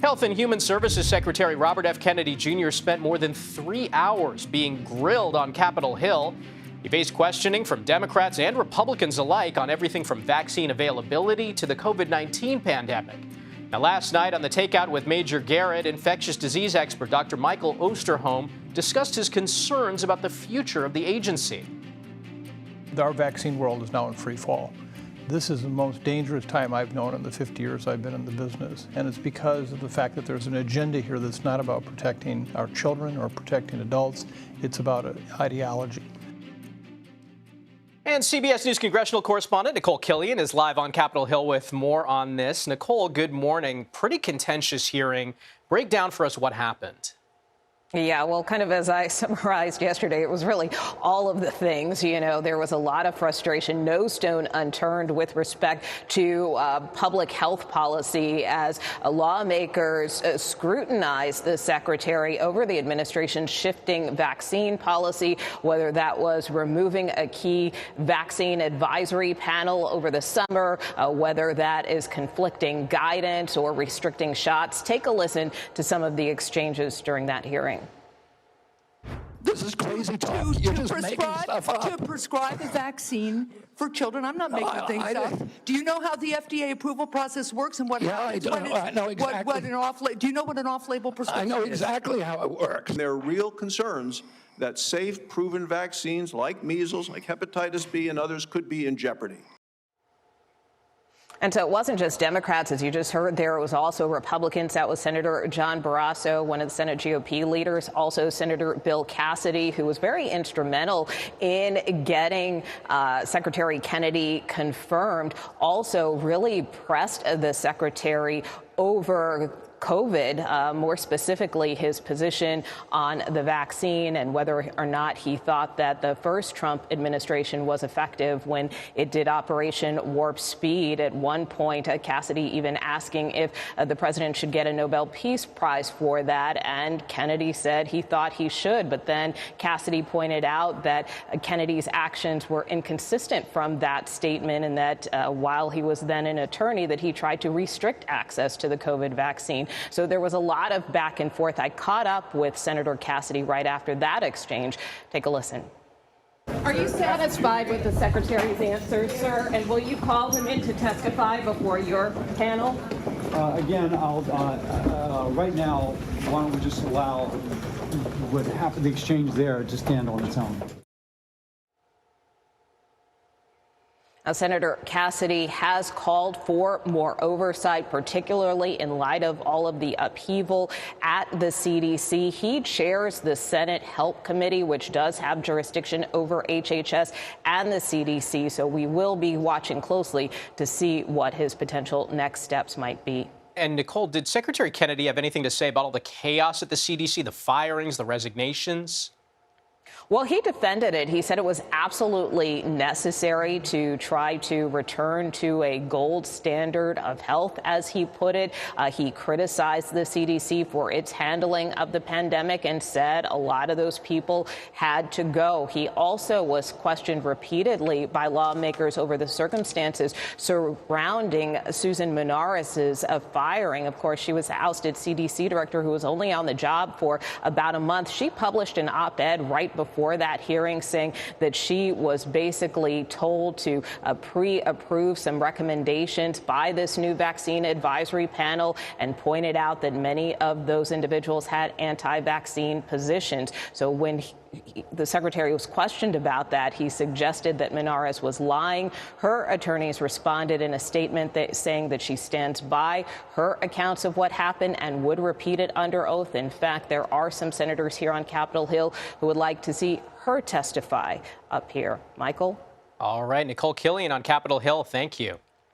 Health and Human Services Secretary Robert F. Kennedy Jr. spent more than 3 hours being grilled on Capitol Hill. He faced questioning from Democrats and Republicans alike on everything from vaccine availability to the COVID-19 pandemic. Now, last night on the Takeout with Major Garrett, infectious disease expert Dr. Michael Osterholm discussed his concerns about the future of the agency. Our vaccine world is now in free fall. This is the most dangerous time I've known in the 50 years I've been in the business. And it's because of the fact that there's an agenda here that's not about protecting our children or protecting adults. It's about an ideology. And CBS News congressional correspondent Nikole Killion is live on Capitol Hill with more on this. Nikole, good morning. Pretty contentious hearing. Break down for us what happened. Yeah, well, kind of as I summarized yesterday, it was really all of the things. You know, there was a lot of frustration, no stone unturned with respect to public health policy as lawmakers scrutinized the secretary over the administration's shifting vaccine policy, whether that was removing a key vaccine advisory panel over the summer, whether that is conflicting guidance or restricting shots. Take a listen to some of the exchanges during that hearing. This is crazy talk. You're just making stuff up. To prescribe a vaccine for children. I'm not making things up. Do you know how the FDA approval process works and what happens? I know exactly. Do you know what an off-label prescription is? I know exactly how it works. There are real concerns that safe, proven vaccines like measles, like hepatitis B and others could be in jeopardy. And so it wasn't just Democrats, as you just heard there. It was also Republicans. That was Senator John Barrasso, one of the Senate GOP leaders. Also Senator Bill Cassidy, who was very instrumental in getting Secretary Kennedy confirmed, also really pressed the secretary over COVID, more specifically his position on the vaccine and whether or not he thought that the first Trump administration was effective when it did Operation Warp Speed. At one point, Cassidy even asking if the president should get a Nobel Peace Prize for that, and Kennedy said he thought he should. But then Cassidy pointed out that Kennedy's actions were inconsistent from that statement, and that while he was then an attorney, that he tried to restrict access to the COVID vaccine. So there was a lot of back and forth. I caught up with Senator Cassidy right after that exchange. Take a listen. Are you satisfied with the secretary's answers, sir? And will you call him in to testify before your panel? Again, I'll right now, why don't we just allow what happened, the exchange there, to stand on its own. Now, Senator Cassidy has called for more oversight, particularly in light of all of the upheaval at the CDC. He chairs the Senate Health Committee, which does have jurisdiction over HHS and the CDC. So we will be watching closely to see what his potential next steps might be. And Nikole, did Secretary Kennedy have anything to say about all the chaos at the CDC, the firings, the resignations? Well, he defended it. He said it was absolutely necessary to try to return to a gold standard of health, as he put it. He criticized the CDC for its handling of the pandemic and said a lot of those people had to go. He also was questioned repeatedly by lawmakers over the circumstances surrounding Susan Menares's firing. Of course, she was the ousted CDC director who was only on the job for about a month. She published an op-ed right before that hearing saying that she was basically told to pre-approve some recommendations by this new vaccine advisory panel, and pointed out that many of those individuals had anti-vaccine positions. So when the secretary was questioned about that, he suggested that Menares was lying. Her attorneys responded in a statement saying that she stands by her accounts of what happened and would repeat it under oath. In fact, there are some senators here on Capitol Hill who would like to see her testify up here. Michael? All right, Nikole Killion on Capitol Hill. Thank you.